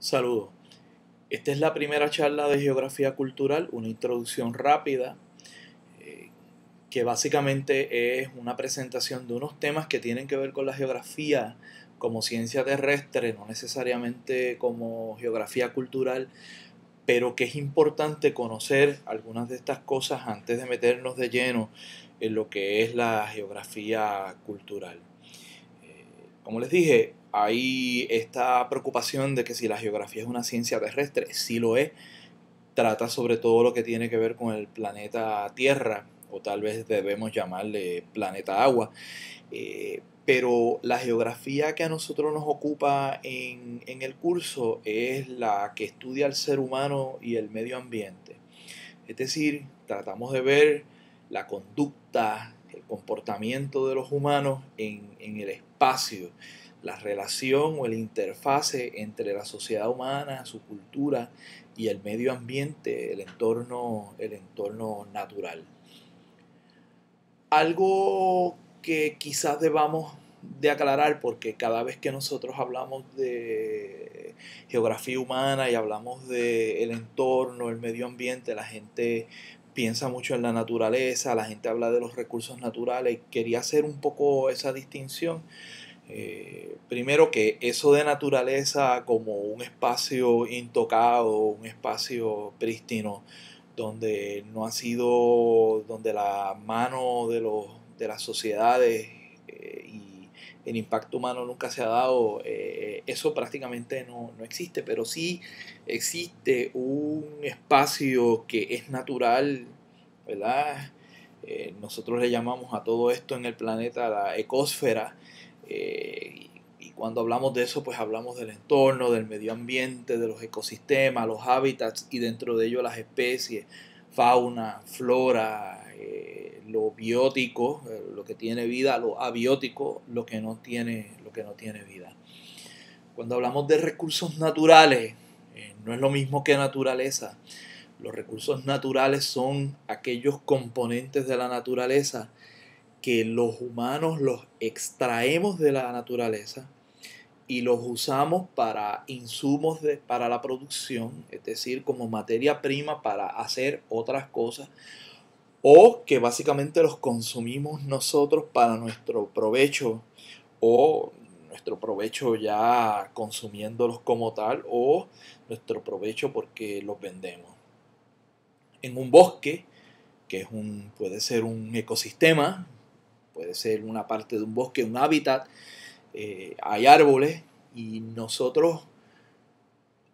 Saludos. Esta es la primera charla de geografía cultural, una introducción rápida, eh, que básicamente es una presentación de unos temas que tienen que ver con la geografía como ciencia terrestre, no necesariamente como geografía cultural, pero que es importante conocer algunas de estas cosas antes de meternos de lleno en lo que es la geografía cultural. Como les dije, hay esta preocupación de que si la geografía es una ciencia terrestre, sí lo es, trata sobre todo lo que tiene que ver con el planeta Tierra, o tal vez debemos llamarle planeta Agua. Pero la geografía que a nosotros nos ocupa en el curso es la que estudia el ser humano y el medio ambiente. Es decir, tratamos de ver la conducta, el comportamiento de los humanos en el espacio, la relación o el interfase entre la sociedad humana, su cultura y el medio ambiente, el entorno natural. Algo que quizás debamos de aclarar, porque cada vez que nosotros hablamos de geografía humana y hablamos del entorno, el medio ambiente, la gente piensa mucho en la naturaleza, la gente habla de los recursos naturales. Quería hacer un poco esa distinción. Primero, que eso de naturaleza como un espacio intocado, un espacio prístino, donde no ha sido, donde la mano de las sociedades y el impacto humano nunca se ha dado, eso prácticamente no existe, pero sí existe un espacio que es natural, ¿verdad? Nosotros le llamamos a todo esto en el planeta la ecosfera, y cuando hablamos de eso, pues hablamos del entorno, del medio ambiente, de los ecosistemas, los hábitats y dentro de ellos las especies, fauna, flora, lo biótico, lo que tiene vida, lo abiótico, lo que no tiene vida. Cuando hablamos de recursos naturales, no es lo mismo que naturaleza. Los recursos naturales son aquellos componentes de la naturaleza que los humanos los extraemos de la naturaleza y los usamos para insumos para la producción, es decir, como materia prima para hacer otras cosas, o que básicamente los consumimos nosotros para nuestro provecho, o nuestro provecho ya consumiéndolos como tal, o nuestro provecho porque los vendemos. En un bosque, que puede ser un ecosistema, puede ser una parte de un bosque, un hábitat, hay árboles y nosotros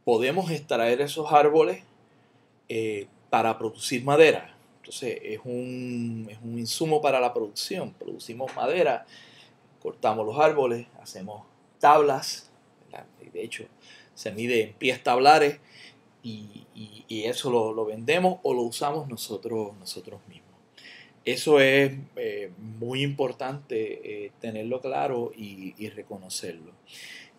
podemos extraer esos árboles para producir madera. Entonces es un insumo para la producción. Producimos madera, cortamos los árboles, hacemos tablas, ¿verdad? De hecho se mide en pies tablares y eso lo vendemos o lo usamos nosotros mismos. Eso es muy importante tenerlo claro y reconocerlo.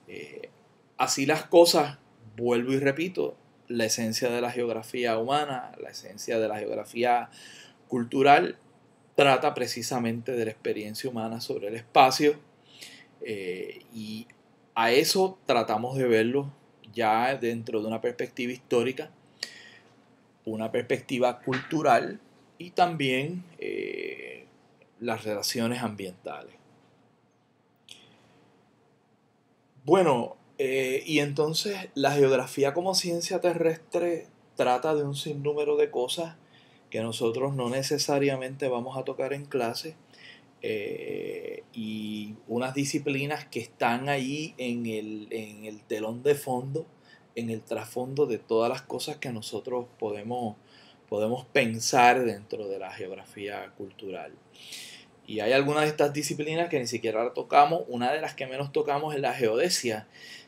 Eh, Así las cosas, vuelvo y repito, la esencia de la geografía humana, la esencia de la geografía cultural, trata precisamente de la experiencia humana sobre el espacio, y a eso tratamos de verlo ya dentro de una perspectiva histórica, una perspectiva cultural y también las relaciones ambientales. Bueno, y entonces la geografía como ciencia terrestre trata de un sinnúmero de cosas que nosotros no necesariamente vamos a tocar en clase, y unas disciplinas que están ahí en el telón de fondo, en el trasfondo de todas las cosas que nosotros podemos pensar dentro de la geografía cultural. Y hay algunas de estas disciplinas que ni siquiera la tocamos. Una de las que menos tocamos es la geodesia,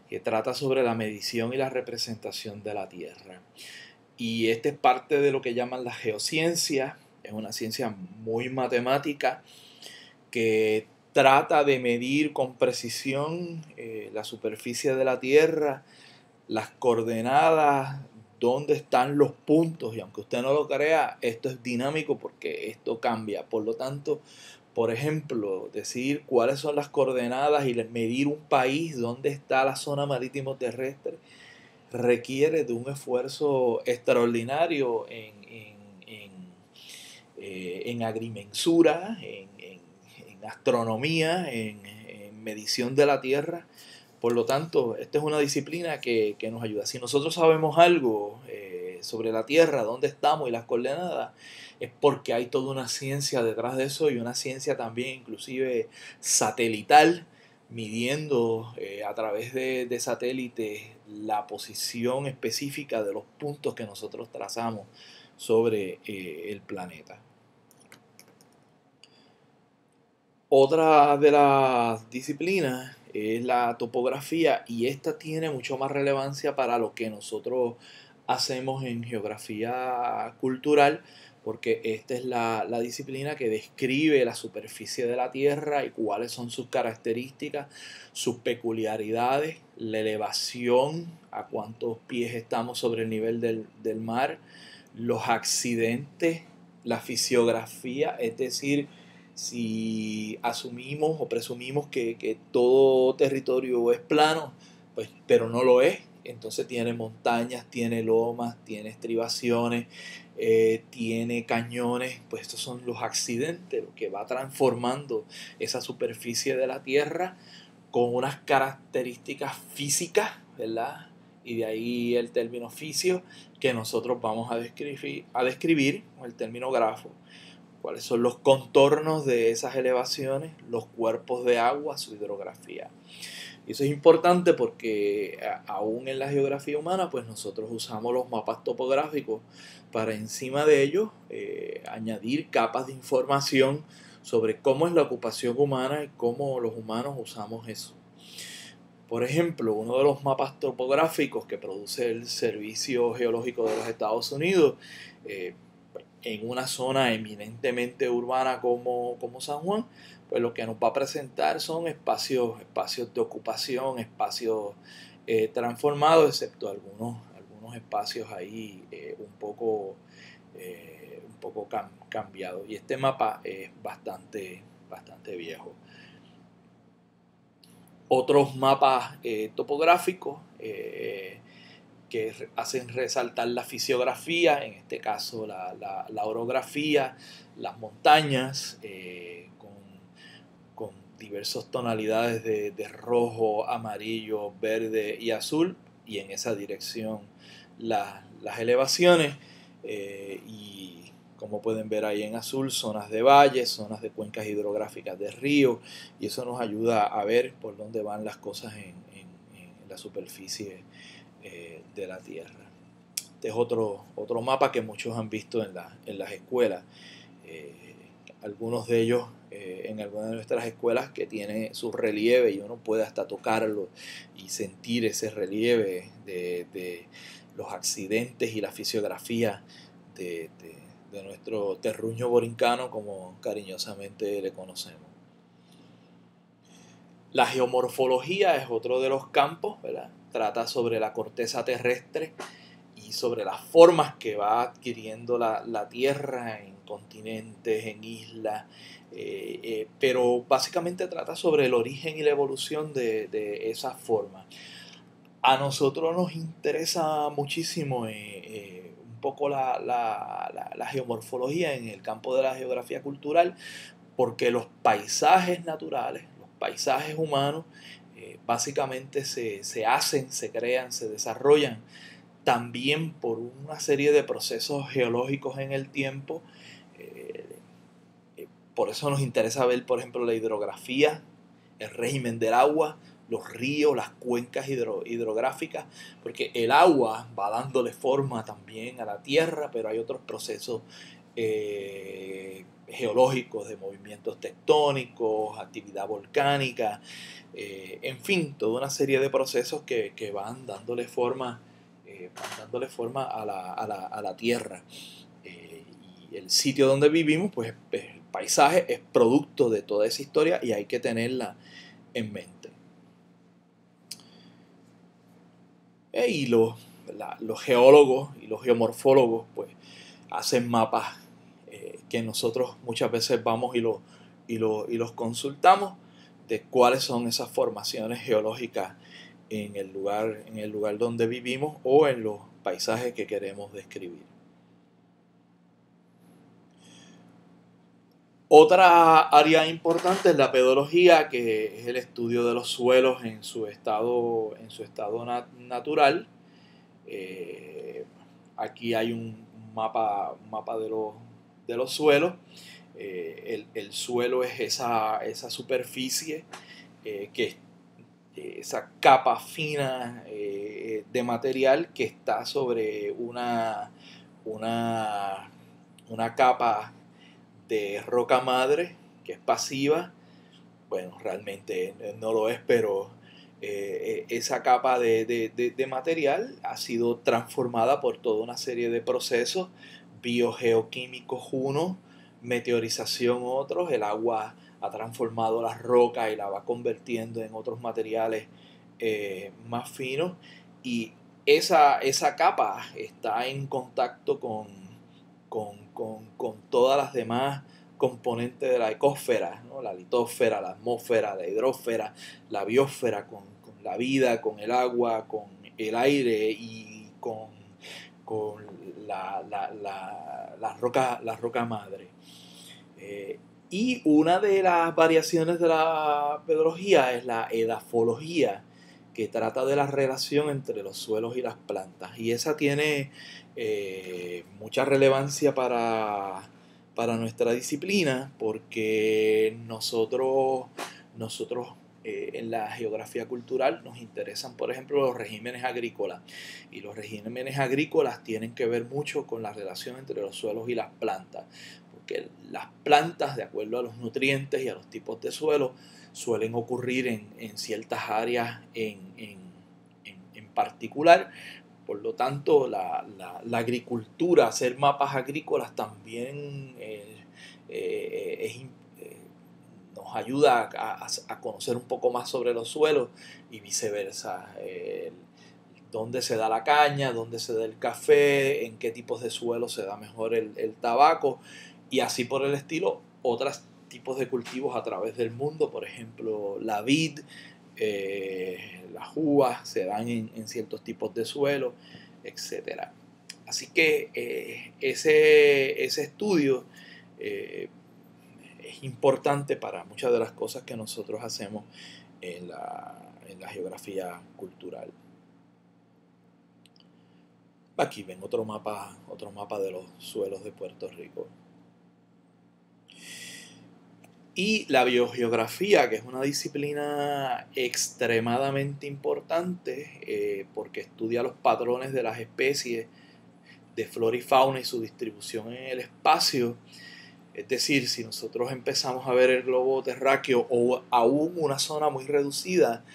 que trata sobre la medición y la representación de la Tierra. Y este es parte de lo que llaman la geociencia. Es una ciencia muy matemática que trata de medir con precisión la superficie de la Tierra, las coordenadas, dónde están los puntos. Y aunque usted no lo crea, esto es dinámico porque esto cambia. Por lo tanto, por ejemplo, decir cuáles son las coordenadas y medir un país, dónde está la zona marítimo terrestre, requiere de un esfuerzo extraordinario en agrimensura, en astronomía, en medición de la Tierra. Por lo tanto, esta es una disciplina que nos ayuda. Si nosotros sabemos algo sobre la Tierra, dónde estamos y las coordenadas, es porque hay toda una ciencia detrás de eso y una ciencia también inclusive satelital, midiendo a través de satélites la posición específica de los puntos que nosotros trazamos sobre el planeta. Otra de las disciplinas es la topografía y esta tiene mucho más relevancia para lo que nosotros hacemos en geografía cultural, porque esta es la disciplina que describe la superficie de la Tierra y cuáles son sus características, sus peculiaridades, la elevación, a cuántos pies estamos sobre el nivel del mar, los accidentes, la fisiografía, es decir, si asumimos o presumimos que todo territorio es plano, pues, pero no lo es. Entonces tiene montañas, tiene lomas, tiene estribaciones, tiene cañones. Pues estos son los accidentes, lo que va transformando esa superficie de la Tierra con unas características físicas, ¿verdad? Y de ahí el término fisio que nosotros vamos a describir con el término grafo. Cuáles son los contornos de esas elevaciones, los cuerpos de agua, su hidrografía. Y eso es importante porque aún en la geografía humana, pues nosotros usamos los mapas topográficos para encima de ellos añadir capas de información sobre cómo es la ocupación humana y cómo los humanos usamos eso. Por ejemplo, uno de los mapas topográficos que produce el Servicio Geológico de los Estados Unidos, en una zona eminentemente urbana como San Juan, pues lo que nos va a presentar son espacios de ocupación, espacios transformados, excepto algunos espacios ahí un poco cambiados. Y este mapa es bastante viejo. Otros mapas topográficos que hacen resaltar la fisiografía, en este caso la orografía, las montañas, con diversas tonalidades de rojo, amarillo, verde y azul, y en esa dirección las elevaciones, y como pueden ver ahí en azul, zonas de valles, zonas de cuencas hidrográficas de ríos, y eso nos ayuda a ver por dónde van las cosas en la superficie de la Tierra. Este es otro mapa que muchos han visto en las escuelas. Algunos de ellos en algunas de nuestras escuelas que tiene su relieve y uno puede hasta tocarlo y sentir ese relieve de los accidentes y la fisiografía de nuestro terruño borincano, como cariñosamente le conocemos. La geomorfología es otro de los campos, ¿verdad? Trata sobre la corteza terrestre y sobre las formas que va adquiriendo la Tierra en continentes, en islas, pero básicamente trata sobre el origen y la evolución de esas formas. A nosotros nos interesa muchísimo un poco la geomorfología en el campo de la geografía cultural, porque los paisajes naturales, los paisajes humanos, básicamente se hacen, se crean, se desarrollan también por una serie de procesos geológicos en el tiempo. Por eso nos interesa ver, por ejemplo, la hidrografía, el régimen del agua, los ríos, las cuencas hidrográficas, porque el agua va dándole forma también a la tierra, pero hay otros procesos geológicos de movimientos tectónicos, actividad volcánica, en fin, toda una serie de procesos que van dándole forma a la tierra. Y el sitio donde vivimos, pues el paisaje es producto de toda esa historia y hay que tenerla en mente. Y los geólogos y los geomorfólogos pues hacen mapas que nosotros muchas veces vamos y los consultamos, de cuáles son esas formaciones geológicas en el lugar donde vivimos o en los paisajes que queremos describir. Otra área importante es la pedología, que es el estudio de los suelos en su estado natural. Aquí hay un mapa de los suelos. El suelo es esa superficie, esa capa fina de material que está sobre una capa de roca madre, que es pasiva. Bueno, realmente no lo es, pero esa capa de material ha sido transformada por toda una serie de procesos biogeoquímicos unos, meteorización otros. El agua ha transformado la roca y la va convirtiendo en otros materiales más finos, y esa capa está en contacto con todas las demás componentes de la ecosfera, ¿no? La litosfera, la atmósfera, la hidrosfera, la biosfera, con la vida, con el agua, con el aire y con la roca madre. Y una de las variaciones de la pedología es la edafología, que trata de la relación entre los suelos y las plantas. Y esa tiene mucha relevancia para nuestra disciplina, porque nosotros en la geografía cultural nos interesan, por ejemplo, los regímenes agrícolas. Y los regímenes agrícolas tienen que ver mucho con la relación entre los suelos y las plantas, porque las plantas, de acuerdo a los nutrientes y a los tipos de suelo, suelen ocurrir en ciertas áreas en particular. Por lo tanto, la agricultura, hacer mapas agrícolas también nos ayuda a conocer un poco más sobre los suelos, y viceversa. Dónde se da la caña, dónde se da el café, en qué tipos de suelo se da mejor el tabaco, y así por el estilo. Otros tipos de cultivos a través del mundo, por ejemplo la vid, las uvas se dan en ciertos tipos de suelo, etc. Así que ese estudio es importante para muchas de las cosas que nosotros hacemos en la geografía cultural. Aquí ven otro mapa de los suelos de Puerto Rico. Y la biogeografía, que es una disciplina extremadamente importante, porque estudia los patrones de las especies de flora y fauna y su distribución en el espacio. Es decir, si nosotros empezamos a ver el globo terráqueo o aún una zona muy reducida,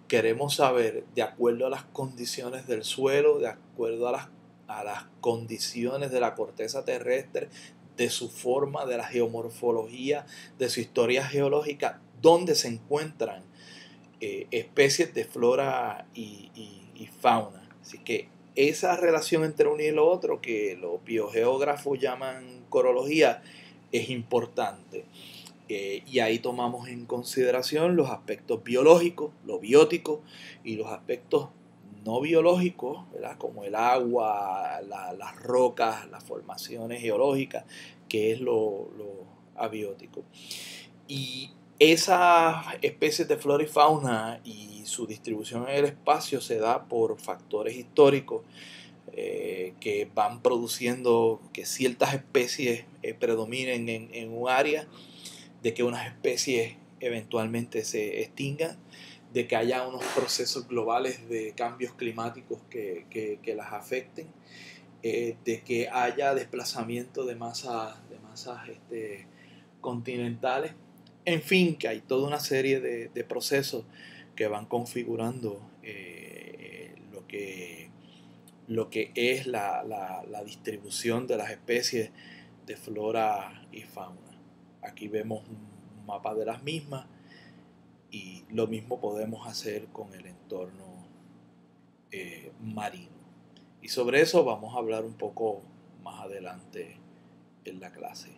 queremos saber, de acuerdo a las condiciones del suelo, de acuerdo a las condiciones de la corteza terrestre, de su forma, de la geomorfología, de su historia geológica, dónde se encuentran especies de flora y fauna. Así que esa relación entre uno y lo otro, que los biogeógrafos llaman corología, es importante. Y ahí tomamos en consideración los aspectos biológicos, lo biótico, y los aspectos no biológicos, ¿verdad? Como el agua, las rocas, las formaciones geológicas, que es lo abiótico. Y esas especies de flora y fauna y su distribución en el espacio se da por factores históricos que van produciendo que ciertas especies predominen en un área, de que unas especies eventualmente se extingan, de que haya unos procesos globales de cambios climáticos que las afecten, de que haya desplazamiento de masas continentales. En fin, que hay toda una serie de procesos que van configurando lo que es la distribución de las especies de flora y fauna. Aquí vemos un mapa de las mismas, y lo mismo podemos hacer con el entorno marino. Y sobre eso vamos a hablar un poco más adelante en la clase.